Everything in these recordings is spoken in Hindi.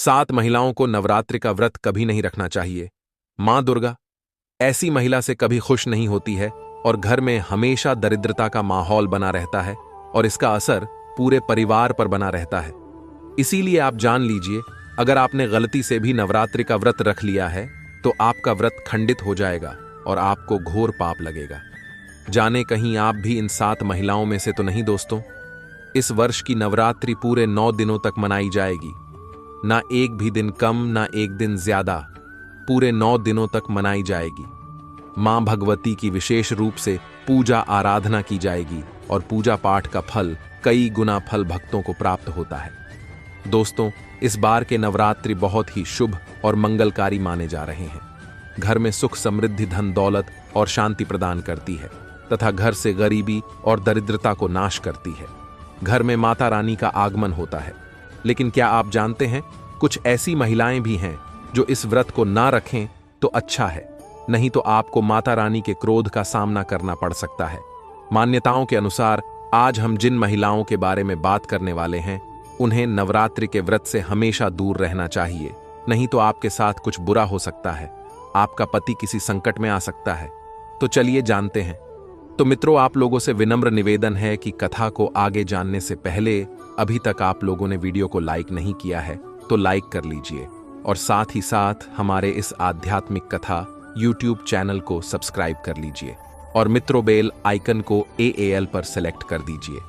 7 महिलाओं को नवरात्रि का व्रत कभी नहीं रखना चाहिए। मां दुर्गा ऐसी महिला से कभी खुश नहीं होती है और घर में हमेशा दरिद्रता का माहौल बना रहता है और इसका असर पूरे परिवार पर बना रहता है। इसीलिए आप जान लीजिए, अगर आपने गलती से भी नवरात्रि का व्रत रख लिया है तो आपका व्रत खंडित हो जाएगा और आपको घोर पाप लगेगा। जाने कहीं आप भी इन 7 महिलाओं में से तो नहीं दोस्तों। इस वर्ष की नवरात्रि पूरे 9 दिनों तक मनाई जाएगी। ना एक भी दिन कम, ना एक दिन ज्यादा, पूरे 9 दिनों तक मनाई जाएगी। मां भगवती की विशेष रूप से पूजा आराधना की जाएगी और पूजा पाठ का फल कई गुना फल भक्तों को प्राप्त होता है। दोस्तों, इस बार के नवरात्रि बहुत ही शुभ और मंगलकारी माने जा रहे हैं। घर में सुख, समृद्धि, धन दौलत और शांति प्रदान करती है तथा घर से गरीबी और दरिद्रता को नाश करती है। घर में माता रानी का आगमन होता है। लेकिन क्या आप जानते हैं, कुछ ऐसी महिलाएं भी हैं जो इस व्रत को ना रखें तो अच्छा है, नहीं तो आपको माता रानी के क्रोध का सामना करना पड़ सकता है। मान्यताओं के अनुसार आज हम जिन महिलाओं के बारे में बात करने वाले हैं, उन्हें नवरात्रि के व्रत से हमेशा दूर रहना चाहिए, नहीं तो आपके साथ कुछ बुरा हो सकता है। आपका पति किसी संकट में आ सकता है। तो चलिए जानते हैं। तो मित्रों, आप लोगों से विनम्र निवेदन है कि कथा को आगे जानने से पहले अभी तक आप लोगों ने वीडियो को लाइक नहीं किया है तो लाइक कर लीजिए और साथ ही साथ हमारे इस आध्यात्मिक कथा YouTube चैनल को सब्सक्राइब कर लीजिए और मित्रों बेल आइकन को AAL पर सेलेक्ट कर दीजिए,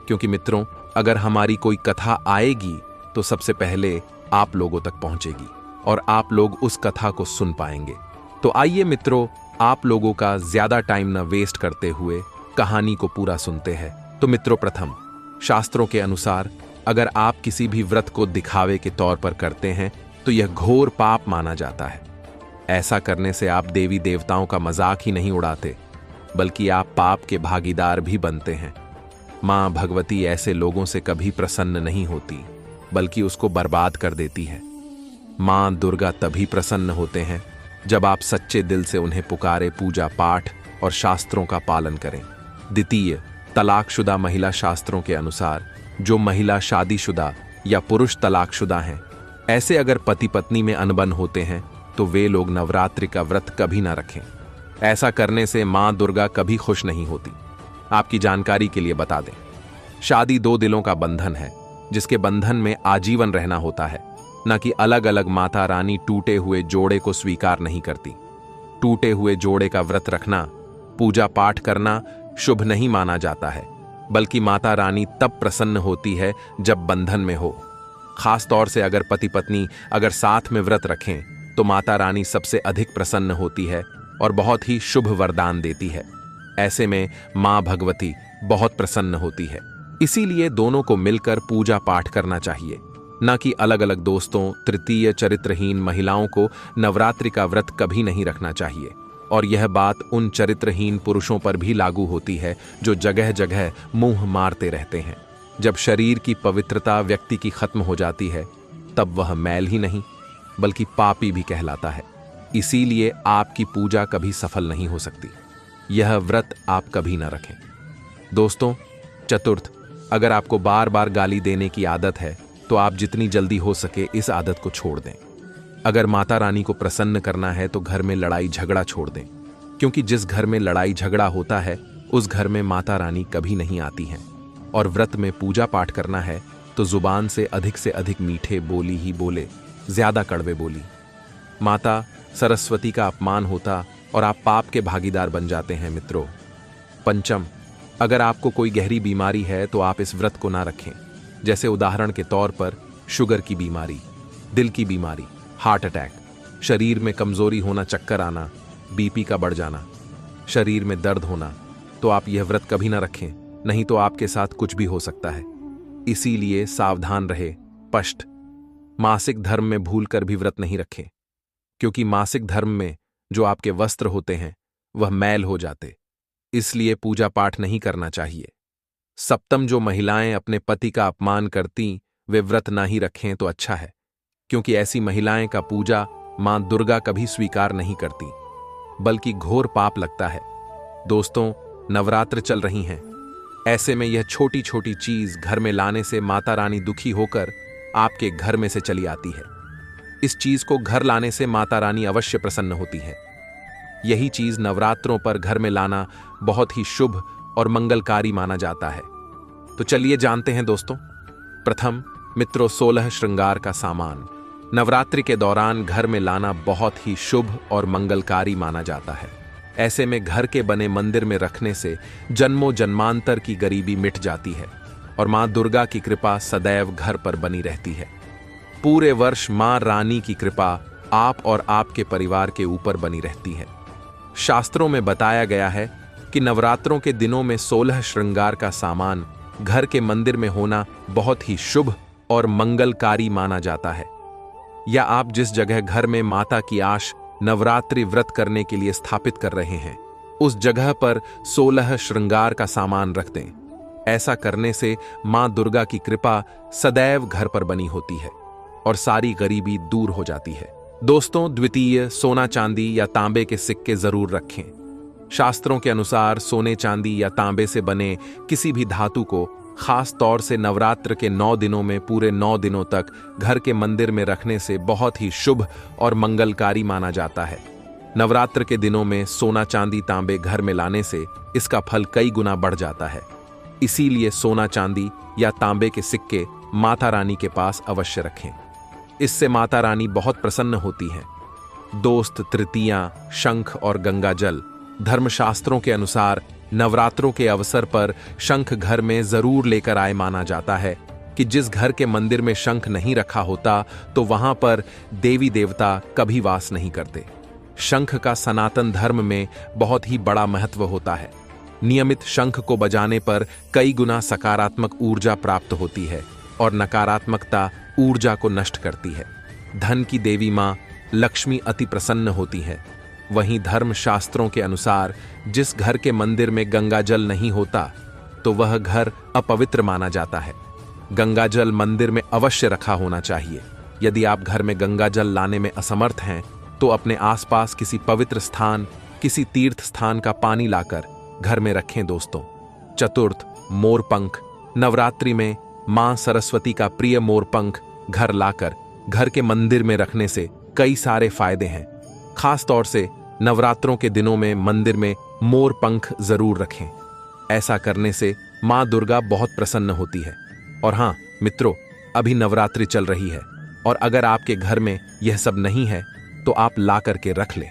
क्योंकि मित्रों, अगर हमारी कोई कथा आएगी तो सबसे पहले आप लोगों तक पहुंचेगी और आप लोग उस कथा को सुन पाएंगे। तो आइए मित्रों, आप लोगों का ज्यादा टाइम न वेस्ट करते हुए कहानी को पूरा सुनते हैं। तो मित्रों, प्रथम शास्त्रों के अनुसार अगर आप किसी भी व्रत को दिखावे के तौर पर करते हैं तो यह घोर पाप माना जाता है। ऐसा करने से आप देवी देवताओं का मजाक ही नहीं उड़ाते, बल्कि आप पाप के भागीदार भी बनते हैं। मां भगवती ऐसे लोगों से कभी प्रसन्न नहीं होती, बल्कि उसको बर्बाद कर देती है। मां दुर्गा तभी प्रसन्न होते हैं जब आप सच्चे दिल से उन्हें पुकारे, पूजा पाठ और शास्त्रों का पालन करें। द्वितीय, तलाकशुदा महिला शास्त्रों के अनुसार जो महिला शादीशुदा या पुरुष तलाकशुदा हैं, ऐसे अगर पति पत्नी में अनबन होते हैं तो वे लोग नवरात्रि का व्रत कभी ना रखें। ऐसा करने से मां दुर्गा कभी खुश नहीं होती। आपकी जानकारी के लिए बता दें, शादी 2 दिलों का बंधन है, जिसके बंधन में आजीवन रहना होता है, न कि अलग अलग। माता रानी टूटे हुए जोड़े को स्वीकार नहीं करती। टूटे हुए जोड़े का व्रत रखना, पूजा पाठ करना शुभ नहीं माना जाता है, बल्कि माता रानी तब प्रसन्न होती है जब बंधन में हो। खास तौर से अगर पति पत्नी अगर साथ में व्रत रखें तो माता रानी सबसे अधिक प्रसन्न होती है और बहुत ही शुभ वरदान देती है। ऐसे में मां भगवती बहुत प्रसन्न होती है। इसीलिए दोनों को मिलकर पूजा पाठ करना चाहिए, न कि अलग अलग दोस्तों। तृतीय, चरित्रहीन महिलाओं को नवरात्रि का व्रत कभी नहीं रखना चाहिए, और यह बात उन चरित्रहीन पुरुषों पर भी लागू होती है जो जगह जगह मुंह मारते रहते हैं। जब शरीर की पवित्रता व्यक्ति की खत्म हो जाती है, तब वह मैल ही नहीं बल्कि पापी भी कहलाता है। इसीलिए आपकी पूजा कभी सफल नहीं हो सकती। यह व्रत आप कभी न रखें। दोस्तों, चतुर्थ, अगर आपको बार बार गाली देने की आदत है तो आप जितनी जल्दी हो सके इस आदत को छोड़ दें। अगर माता रानी को प्रसन्न करना है तो घर में लड़ाई झगड़ा छोड़ दें, क्योंकि जिस घर में लड़ाई झगड़ा होता है उस घर में माता रानी कभी नहीं आती हैं। और व्रत में पूजा पाठ करना है तो जुबान से अधिक मीठे बोली ही बोले, ज्यादा कड़वे बोली। माता सरस्वती का अपमान होता और आप पाप के भागीदार बन जाते हैं मित्रों। पंचम, अगर आपको कोई गहरी बीमारी है तो आप इस व्रत को ना रखें। जैसे उदाहरण के तौर पर शुगर की बीमारी, दिल की बीमारी, हार्ट अटैक, शरीर में कमजोरी होना, चक्कर आना, बीपी का बढ़ जाना, शरीर में दर्द होना, तो आप यह व्रत कभी ना रखें, नहीं तो आपके साथ कुछ भी हो सकता है। इसीलिए सावधान रहे। पष्ट, मासिक धर्म में भूलकर भी व्रत नहीं रखें, क्योंकि मासिक धर्म में जो आपके वस्त्र होते हैं वह मैल हो जाते, इसलिए पूजा पाठ नहीं करना चाहिए। सप्तम, जो महिलाएं अपने पति का अपमान करती वे व्रत ना ही रखें तो अच्छा है, क्योंकि ऐसी महिलाएं का पूजा मां दुर्गा कभी स्वीकार नहीं करती, बल्कि घोर पाप लगता है। दोस्तों, नवरात्र चल रही हैं, ऐसे में यह छोटी छोटी चीज घर में लाने से माता रानी दुखी होकर आपके घर में से चली आती है। इस चीज को घर लाने से माता रानी अवश्य प्रसन्न होती है। यही चीज नवरात्रों पर घर में लाना बहुत ही शुभ और मंगलकारी माना जाता है। तो चलिए जानते हैं दोस्तों। प्रथम मित्रों, 16 श्रृंगार का सामान नवरात्रि के दौरान घर में लाना बहुत ही शुभ और मंगलकारी माना जाता है। ऐसे में घर के बने मंदिर में रखने से जन्मों जन्मांतर की गरीबी मिट जाती है और मां दुर्गा की कृपा सदैव घर पर बनी रहती है। पूरे वर्ष मां रानी की कृपा आप और आपके परिवार के ऊपर बनी रहती है। शास्त्रों में बताया गया है कि नवरात्रों के दिनों में 16 श्रृंगार का सामान घर के मंदिर में होना बहुत ही शुभ और मंगलकारी माना जाता है। या आप जिस जगह घर में माता की आश नवरात्रि व्रत करने के लिए स्थापित कर रहे हैं, उस जगह पर 16 श्रृंगार का सामान रख दें। ऐसा करने से मां दुर्गा की कृपा सदैव घर पर बनी होती है और सारी गरीबी दूर हो जाती है। दोस्तों, द्वितीय सोना चांदी या तांबे के सिक्के जरूर रखें। शास्त्रों के अनुसार सोने चांदी या तांबे से बने किसी भी धातु को खास तौर से नवरात्र के 9 दिनों में पूरे 9 दिनों तक घर के मंदिर में रखने से बहुत ही शुभ और मंगलकारी माना जाता है। नवरात्र के दिनों में सोना चांदी तांबे घर में लाने से इसका फल कई गुना बढ़ जाता है। इसीलिए सोना चांदी या तांबे के सिक्के माता रानी के पास अवश्य रखें। इससे माता रानी बहुत प्रसन्न होती हैं। दोस्त, तृतीया, शंख और गंगा जल धर्मशास्त्रों के अनुसार नवरात्रों के अवसर पर शंख घर में जरूर लेकर आए। माना जाता है कि जिस घर के मंदिर में शंख नहीं रखा होता तो वहां पर देवी देवता कभी वास नहीं करते। शंख का सनातन धर्म में बहुत ही बड़ा महत्व होता है। नियमित शंख को बजाने पर कई गुना सकारात्मक ऊर्जा प्राप्त होती है और नकारात्मकता ऊर्जा को नष्ट करती है। धन की देवी मां लक्ष्मी अति प्रसन्न होती है। वहीं धर्म शास्त्रों के अनुसार जिस घर के मंदिर में गंगा जल नहीं होता तो वह घर अपवित्र माना जाता है। गंगा जल मंदिर में अवश्य रखा होना चाहिए। यदि आप घर में गंगा जल लाने में असमर्थ हैं तो अपने आसपास किसी पवित्र स्थान, किसी तीर्थ स्थान का पानी लाकर घर में रखें। दोस्तों, चतुर्थ मोरपंख नवरात्रि में मां सरस्वती का प्रिय मोरपंख घर लाकर घर के मंदिर में रखने से कई सारे फायदे हैं। खास तौर से नवरात्रों के दिनों में मंदिर में मोर पंख जरूर रखें। ऐसा करने से मां दुर्गा बहुत प्रसन्न होती है। और हां मित्रों, अभी नवरात्रि चल रही है और अगर आपके घर में यह सब नहीं है तो आप ला करके रख लें,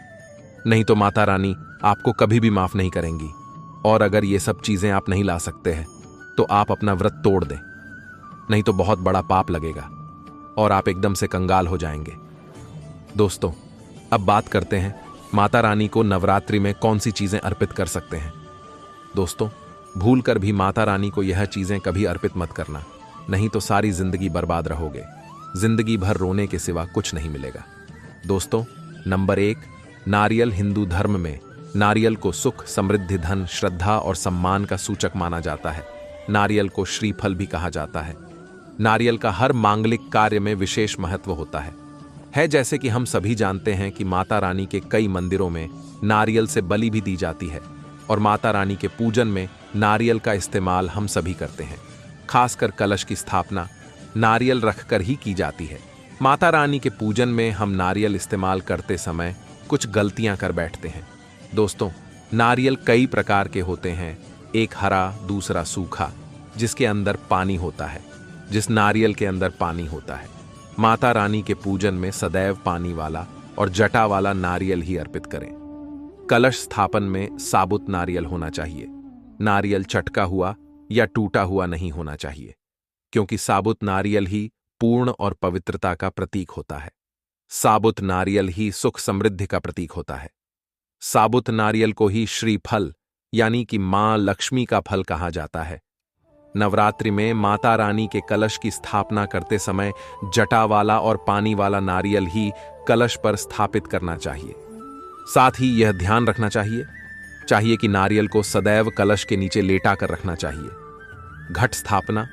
नहीं तो माता रानी आपको कभी भी माफ नहीं करेंगी। और अगर ये सब चीजें आप नहीं ला सकते हैं तो आप अपना व्रत तोड़ दें, नहीं तो बहुत बड़ा पाप लगेगा और आप एकदम से कंगाल हो जाएंगे। दोस्तों, अब बात करते हैं माता रानी को नवरात्रि में कौन सी चीजें अर्पित कर सकते हैं। दोस्तों, भूलकर भी माता रानी को यह चीजें कभी अर्पित मत करना, नहीं तो सारी जिंदगी बर्बाद रहोगे। जिंदगी भर रोने के सिवा कुछ नहीं मिलेगा। दोस्तों, नंबर 1, नारियल। हिंदू धर्म में नारियल को सुख, समृद्धि, धन, श्रद्धा और सम्मान का सूचक माना जाता है। नारियल को श्रीफल भी कहा जाता है। नारियल का हर मांगलिक कार्य में विशेष महत्व होता है। जैसे कि हम सभी जानते हैं कि माता रानी के कई मंदिरों में नारियल से बलि भी दी जाती है और माता रानी के पूजन में नारियल का इस्तेमाल हम सभी करते हैं। खासकर कलश की स्थापना नारियल रखकर ही की जाती है। माता रानी के पूजन में हम नारियल इस्तेमाल करते समय कुछ गलतियां कर बैठते हैं। दोस्तों, नारियल कई प्रकार के होते हैं। एक हरा, दूसरा सूखा, जिसके अंदर पानी होता है। जिस नारियल के अंदर पानी होता है, माता रानी के पूजन में सदैव पानी वाला और जटा वाला नारियल ही अर्पित करें। कलश स्थापन में साबुत नारियल होना चाहिए। नारियल चटका हुआ या टूटा हुआ नहीं होना चाहिए, क्योंकि साबुत नारियल ही पूर्ण और पवित्रता का प्रतीक होता है। साबुत नारियल ही सुख समृद्धि का प्रतीक होता है। साबुत नारियल को ही श्रीफल यानी कि मां लक्ष्मी का फल कहा जाता है। नवरात्रि में माता रानी के कलश की स्थापना करते समय जटा वाला और पानी वाला नारियल ही कलश पर स्थापित करना चाहिए। साथ ही यह ध्यान रखना चाहिए कि नारियल को सदैव कलश के नीचे लेटा कर रखना चाहिए। घट स्थापना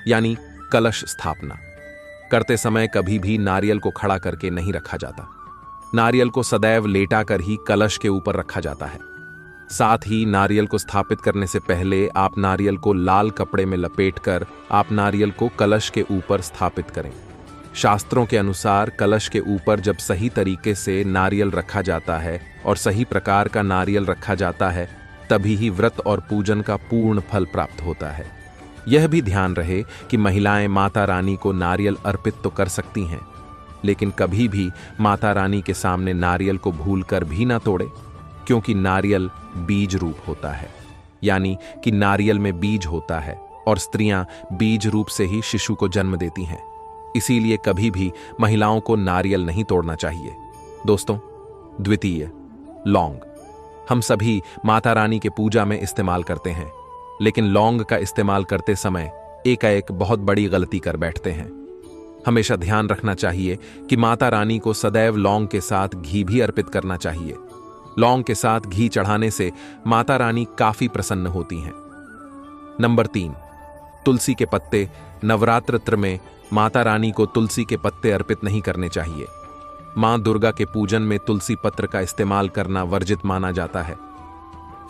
यानी कलश स्थापना करते समय कभी भी नारियल को खड़ा करके नहीं रखा जाता। नारियल को सदैव लेटा कर ही कलश के ऊपर रखा जाता है। साथ ही नारियल को स्थापित करने से पहले आप नारियल को लाल कपड़े में लपेटकर आप नारियल को कलश के ऊपर स्थापित करें। शास्त्रों के अनुसार कलश के ऊपर जब सही तरीके से नारियल रखा जाता है और सही प्रकार का नारियल रखा जाता है, तभी ही व्रत और पूजन का पूर्ण फल प्राप्त होता है। यह भी ध्यान रहे कि महिलाएं माता रानी को नारियल अर्पित तो कर सकती हैं, लेकिन कभी भी माता रानी के सामने नारियल को भूलकर भी ना तोड़े, क्योंकि नारियल बीज रूप होता है, यानी कि नारियल में बीज होता है और स्त्रियां बीज रूप से ही शिशु को जन्म देती हैं। इसीलिए कभी भी महिलाओं को नारियल नहीं तोड़ना चाहिए। दोस्तों, द्वितीय, लौंग। हम सभी माता रानी के पूजा में इस्तेमाल करते हैं, लेकिन लौंग का इस्तेमाल करते समय एकाएक बहुत बड़ी गलती कर बैठते हैं। हमेशा ध्यान रखना चाहिए कि माता रानी को सदैव लौंग के साथ घी भी अर्पित करना चाहिए। लौंग के साथ घी चढ़ाने से माता रानी काफी प्रसन्न होती हैं। नंबर 3, तुलसी के पत्ते। नवरात्र में माता रानी को तुलसी के पत्ते अर्पित नहीं करने चाहिए। मां दुर्गा के पूजन में तुलसी पत्र का इस्तेमाल करना वर्जित माना जाता है।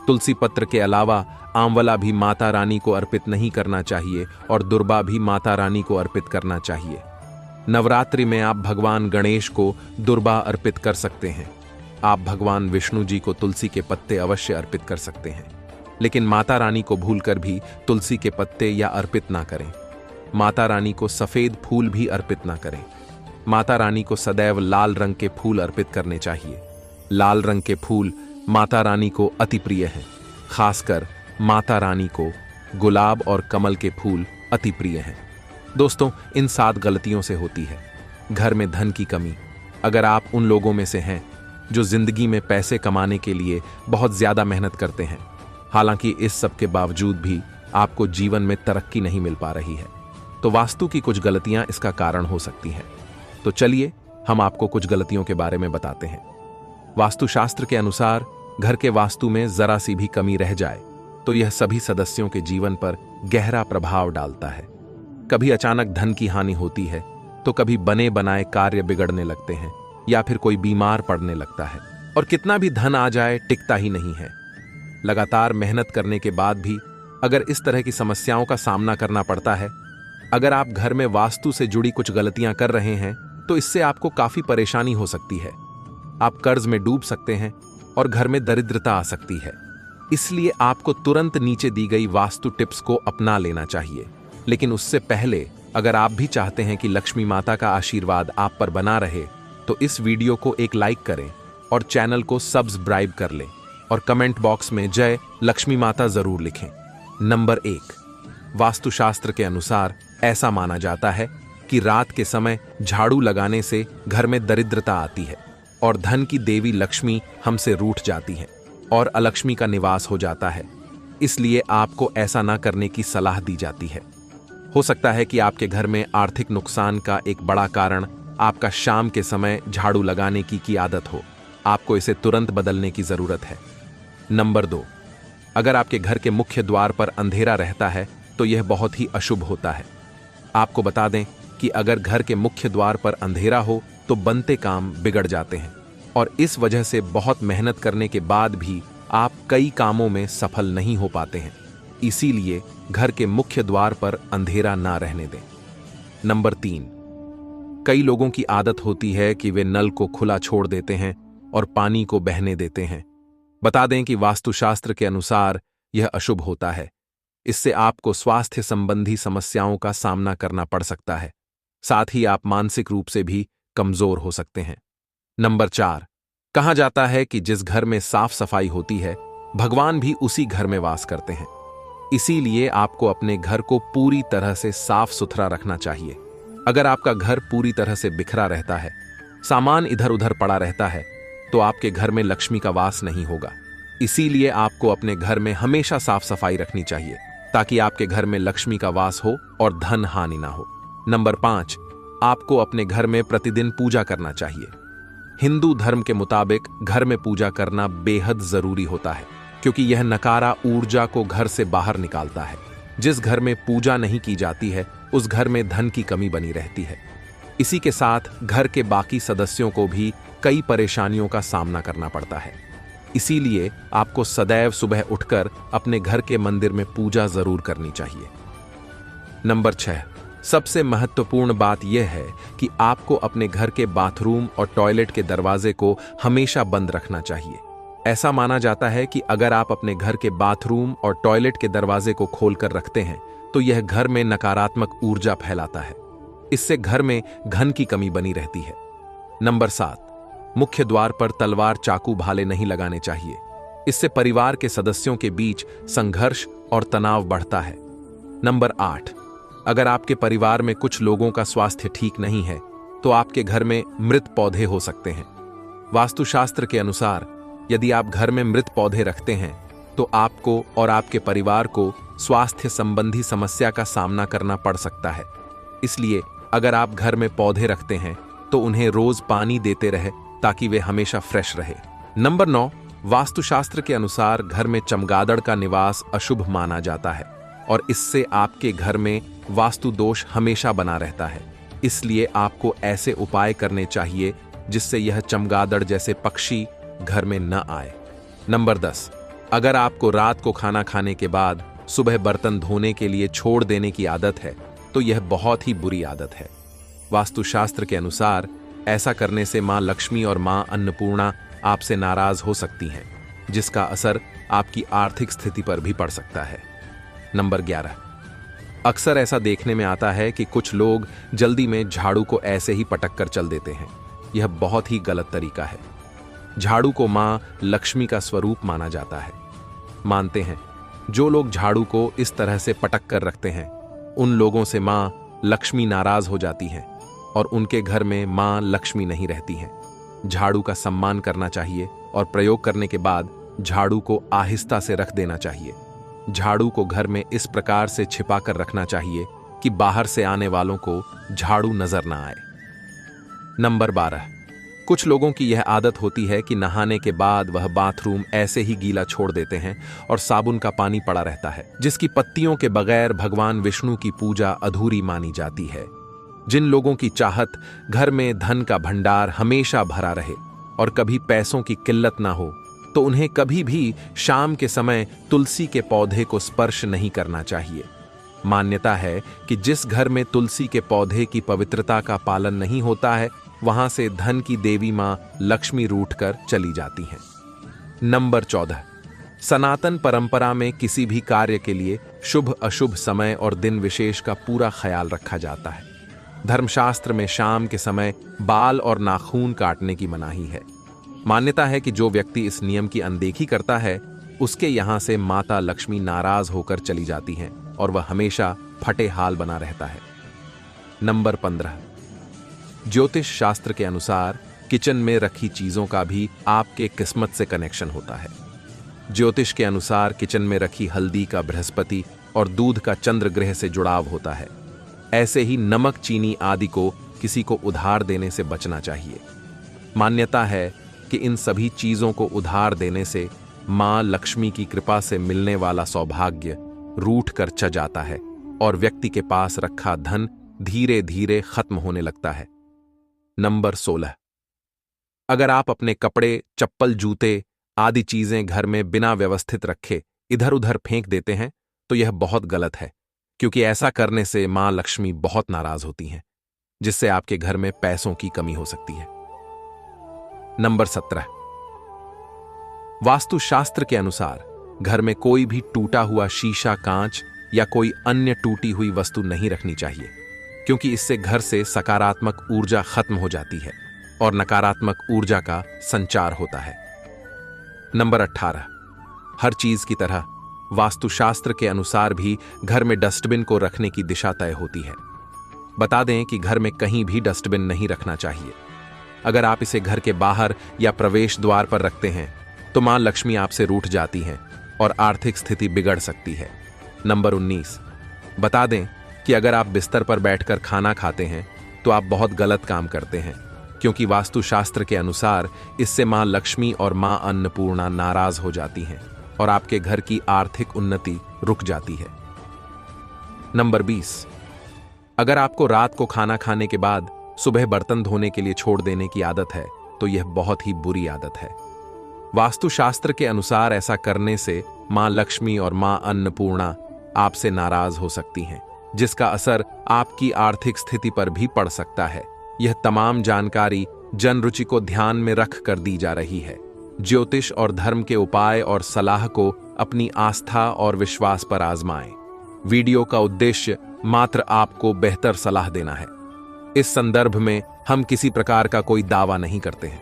तुलसी पत्र के अलावा आंवला भी माता रानी को अर्पित नहीं करना चाहिए और दुर्बा भी माता रानी को अर्पित करना चाहिए। नवरात्रि में आप भगवान गणेश को दुर्बा अर्पित कर सकते हैं। आप भगवान विष्णु जी को तुलसी के पत्ते अवश्य अर्पित कर सकते हैं, लेकिन माता रानी को भूलकर भी तुलसी के पत्ते या अर्पित ना करें। माता रानी को सफेद फूल भी अर्पित ना करें। माता रानी को सदैव लाल रंग के फूल अर्पित करने चाहिए। लाल रंग के फूल माता रानी को अति प्रिय हैं। खासकर माता रानी को गुलाब और कमल के फूल अति प्रिय हैं। दोस्तों, इन 7 गलतियों से होती है घर में धन की कमी। अगर आप उन लोगों में से हैं जो जिंदगी में पैसे कमाने के लिए बहुत ज्यादा मेहनत करते हैं, हालांकि इस सब के बावजूद भी आपको जीवन में तरक्की नहीं मिल पा रही है, तो वास्तु की कुछ गलतियां इसका कारण हो सकती हैं। तो चलिए हम आपको कुछ गलतियों के बारे में बताते हैं। वास्तुशास्त्र के अनुसार घर के वास्तु में जरा सी भी कमी रह जाए तो यह सभी सदस्यों के जीवन पर गहरा प्रभाव डालता है। कभी अचानक धन की हानि होती है, तो कभी बने बनाए कार्य बिगड़ने लगते हैं या फिर कोई बीमार पड़ने लगता है, और कितना भी धन आ जाए टिकता ही नहीं है। लगातार मेहनत करने के बाद भी अगर इस तरह की समस्याओं का सामना करना पड़ता है, अगर आप घर में वास्तु से जुड़ी कुछ गलतियां कर रहे हैं, तो इससे आपको काफी परेशानी हो सकती है। आप कर्ज में डूब सकते हैं और घर में दरिद्रता आ सकती है। इसलिए आपको तुरंत नीचे दी गई वास्तु टिप्स को अपना लेना चाहिए। लेकिन उससे पहले अगर आप भी चाहते हैं कि लक्ष्मी माता का आशीर्वाद आप पर बना रहे, तो इस वीडियो को एक लाइक करें और चैनल को सब्सक्राइब कर लें और कमेंट बॉक्स में जय लक्ष्मी माता जरूर लिखें। नंबर 1, वास्तुशास्त्र के अनुसार ऐसा माना जाता है कि रात के समय झाड़ू लगाने से घर में दरिद्रता आती है और धन की देवी लक्ष्मी हमसे रूठ जाती है और अलक्ष्मी का निवास हो जाता है। इसलिए आपको ऐसा ना करने की सलाह दी जाती है। हो सकता है कि आपके घर में आर्थिक नुकसान का एक बड़ा कारण आपका शाम के समय झाड़ू लगाने की आदत हो। आपको इसे तुरंत बदलने की जरूरत है। नंबर 2, अगर आपके घर के मुख्य द्वार पर अंधेरा रहता है तो यह बहुत ही अशुभ होता है। आपको बता दें कि अगर घर के मुख्य द्वार पर अंधेरा हो तो बनते काम बिगड़ जाते हैं और इस वजह से बहुत मेहनत करने के बाद भी आप कई कामों में सफल नहीं हो पाते हैं। इसीलिए घर के मुख्य द्वार पर अंधेरा ना रहने दें। नंबर 3, कई लोगों की आदत होती है कि वे नल को खुला छोड़ देते हैं और पानी को बहने देते हैं। बता दें कि वास्तुशास्त्र के अनुसार यह अशुभ होता है। इससे आपको स्वास्थ्य संबंधी समस्याओं का सामना करना पड़ सकता है। साथ ही आप मानसिक रूप से भी कमजोर हो सकते हैं। नंबर 4, कहा जाता है कि जिस घर में साफ सफाई होती है, भगवान भी उसी घर में वास करते हैं। इसीलिए आपको अपने घर को पूरी तरह से साफ सुथरा रखना चाहिए। अगर आपका घर पूरी तरह से बिखरा रहता है, सामान इधर उधर पड़ा रहता है, तो आपके घर में लक्ष्मी का वास नहीं होगा। इसीलिए आपको अपने घर में हमेशा साफ सफाई रखनी चाहिए ताकि आपके घर में लक्ष्मी का वास हो और धन हानि ना हो। नंबर 5, आपको अपने घर में प्रतिदिन पूजा करना चाहिए। हिंदू धर्म के मुताबिक घर में पूजा करना बेहद जरूरी होता है, क्योंकि यह नकारा ऊर्जा को घर से बाहर निकालता है। जिस घर में पूजा नहीं की जाती है, उस घर में धन की कमी बनी रहती है। इसी के साथ घर के बाकी सदस्यों को भी कई परेशानियों का सामना करना पड़ता है। इसीलिए आपको सदैव सुबह उठकर अपने घर के मंदिर में पूजा जरूर करनी चाहिए। नंबर 6, सबसे महत्वपूर्ण बात यह है कि आपको अपने घर के बाथरूम और टॉयलेट के दरवाजे को हमेशा बंद रखना चाहिए। ऐसा माना जाता है कि अगर आप अपने घर के बाथरूम और टॉयलेट के दरवाजे को खोलकर रखते हैं तो यह घर में नकारात्मक ऊर्जा फैलाता है। इससे घर में धन की कमी बनी रहती है। नंबर 7, मुख्य द्वार पर तलवार, चाकू, भाले नहीं लगाने चाहिए। इससे परिवार के सदस्यों के बीच संघर्ष और तनाव बढ़ता है। नंबर 8, अगर आपके परिवार में कुछ लोगों का स्वास्थ्य ठीक नहीं है तो आपके घर में मृत पौधे हो सकते हैं। वास्तुशास्त्र के अनुसार यदि आप घर में मृत पौधे रखते हैं तो आपको और आपके परिवार को स्वास्थ्य संबंधी समस्या का सामना करना पड़ सकता है। इसलिए अगर आप घर में पौधे रखते हैं तो उन्हें रोज पानी देते रहे ताकि वे हमेशा फ्रेश रहे। नंबर 9, वास्तुशास्त्र के अनुसार घर में चमगादड़ का निवास अशुभ माना जाता है और इससे आपके घर में वास्तु दोष हमेशा बना रहता है। इसलिए आपको ऐसे उपाय करने चाहिए जिससे यह चमगादड़ जैसे पक्षी घर में न आए। नंबर 10, अगर आपको रात को खाना खाने के बाद सुबह बर्तन धोने के लिए छोड़ देने की आदत है तो यह बहुत ही बुरी आदत है। वास्तुशास्त्र के अनुसार ऐसा करने से मां लक्ष्मी और मां अन्नपूर्णा आपसे नाराज हो सकती हैं, जिसका असर आपकी आर्थिक स्थिति पर भी पड़ सकता है। नंबर 11, अक्सर ऐसा देखने में आता है कि कुछ लोग जल्दी में झाड़ू को ऐसे ही पटक कर चल देते हैं। यह बहुत ही गलत तरीका है। झाड़ू को मां लक्ष्मी का स्वरूप माना जाता है। मानते हैं जो लोग झाड़ू को इस तरह से पटक कर रखते हैं उन लोगों से मां लक्ष्मी नाराज हो जाती हैं और उनके घर में मां लक्ष्मी नहीं रहती हैं। झाड़ू का सम्मान करना चाहिए और प्रयोग करने के बाद झाड़ू को आहिस्ता से रख देना चाहिए। झाड़ू को घर में इस प्रकार से छिपा कर रखना चाहिए कि बाहर से आने वालों को झाड़ू नजर ना आए। नंबर 12, कुछ लोगों की यह आदत होती है कि नहाने के बाद वह बाथरूम ऐसे ही गीला छोड़ देते हैं और साबुन का पानी पड़ा रहता है, जिसकी पत्तियों के बगैर भगवान विष्णु की पूजा अधूरी मानी जाती है। जिन लोगों की चाहत घर में धन का भंडार हमेशा भरा रहे और कभी पैसों की किल्लत ना हो तो उन्हें कभी भी शाम के समय तुलसी के पौधे को स्पर्श नहीं करना चाहिए। मान्यता है कि जिस घर में तुलसी के पौधे की पवित्रता का पालन नहीं होता है वहां से धन की देवी मां लक्ष्मी रूठकर चली जाती हैं। नंबर 14, सनातन परंपरा में किसी भी कार्य के लिए शुभ अशुभ समय और दिन विशेष का पूरा ख्याल रखा जाता है। धर्मशास्त्र में शाम के समय बाल और नाखून काटने की मनाही है। मान्यता है कि जो व्यक्ति इस नियम की अनदेखी करता है उसके यहां से माता लक्ष्मी नाराज होकर चली जाती हैं और वह हमेशा फटे हाल बना रहता है। नंबर 15, ज्योतिष शास्त्र के अनुसार किचन में रखी चीजों का भी आपके किस्मत से कनेक्शन होता है। ज्योतिष के अनुसार किचन में रखी हल्दी का बृहस्पति और दूध का चंद्र ग्रह से जुड़ाव होता है। ऐसे ही नमक, चीनी आदि को किसी को उधार देने से बचना चाहिए। मान्यता है कि इन सभी चीजों को उधार देने से मां लक्ष्मी की कृपा से मिलने वाला सौभाग्य रूठ कर च जाता है और व्यक्ति के पास रखा धन धीरे धीरे खत्म होने लगता है। नंबर 16, अगर आप अपने कपड़े, चप्पल, जूते आदि चीजें घर में बिना व्यवस्थित रखे इधर उधर फेंक देते हैं तो यह बहुत गलत है, क्योंकि ऐसा करने से मां लक्ष्मी बहुत नाराज होती हैं, जिससे आपके घर में पैसों की कमी हो सकती है। नंबर 17, वास्तुशास्त्र के अनुसार घर में कोई भी टूटा हुआ शीशा, कांच या कोई अन्य टूटी हुई वस्तु नहीं रखनी चाहिए, क्योंकि इससे घर से सकारात्मक ऊर्जा खत्म हो जाती है और नकारात्मक ऊर्जा का संचार होता है। नंबर 18, हर चीज की तरह वास्तुशास्त्र के अनुसार भी घर में डस्टबिन को रखने की दिशा तय होती है। बता दें कि घर में कहीं भी डस्टबिन नहीं रखना चाहिए। अगर आप इसे घर के बाहर या प्रवेश द्वार पर रखते हैं तो मां लक्ष्मी आपसे रूठ जाती हैं और आर्थिक स्थिति बिगड़ सकती है। नंबर 19, बता दें कि अगर आप बिस्तर पर बैठकर खाना खाते हैं तो आप बहुत गलत काम करते हैं, क्योंकि वास्तुशास्त्र के अनुसार इससे मां लक्ष्मी और मां अन्नपूर्णा नाराज हो जाती हैं और आपके घर की आर्थिक उन्नति रुक जाती है। नंबर 20, अगर आपको रात को खाना खाने के बाद सुबह बर्तन धोने के लिए छोड़ देने की आदत है तो यह बहुत ही बुरी आदत है। वास्तुशास्त्र के अनुसार ऐसा करने से मां लक्ष्मी और मां अन्नपूर्णा आपसे नाराज हो सकती हैं, जिसका असर आपकी आर्थिक स्थिति पर भी पड़ सकता है। यह तमाम जानकारी जन रुचि को ध्यान में रख कर दी जा रही है। ज्योतिष और धर्म के उपाय और सलाह को अपनी आस्था और विश्वास पर आजमाएं। वीडियो का उद्देश्य मात्र आपको बेहतर सलाह देना है। इस संदर्भ में हम किसी प्रकार का कोई दावा नहीं करते हैं।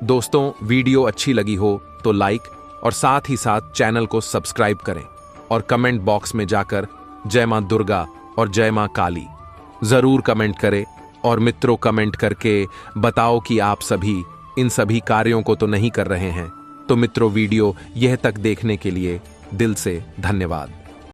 दोस्तों, वीडियो अच्छी लगी हो तो लाइक और साथ ही साथ चैनल को सब्सक्राइब करें और कमेंट बॉक्स में जाकर जय मां दुर्गा और जय मां काली जरूर कमेंट करें। और मित्रों, कमेंट करके बताओ कि आप सभी इन सभी कार्यों को तो नहीं कर रहे हैं। तो मित्रों, वीडियो यह तक देखने के लिए दिल से धन्यवाद।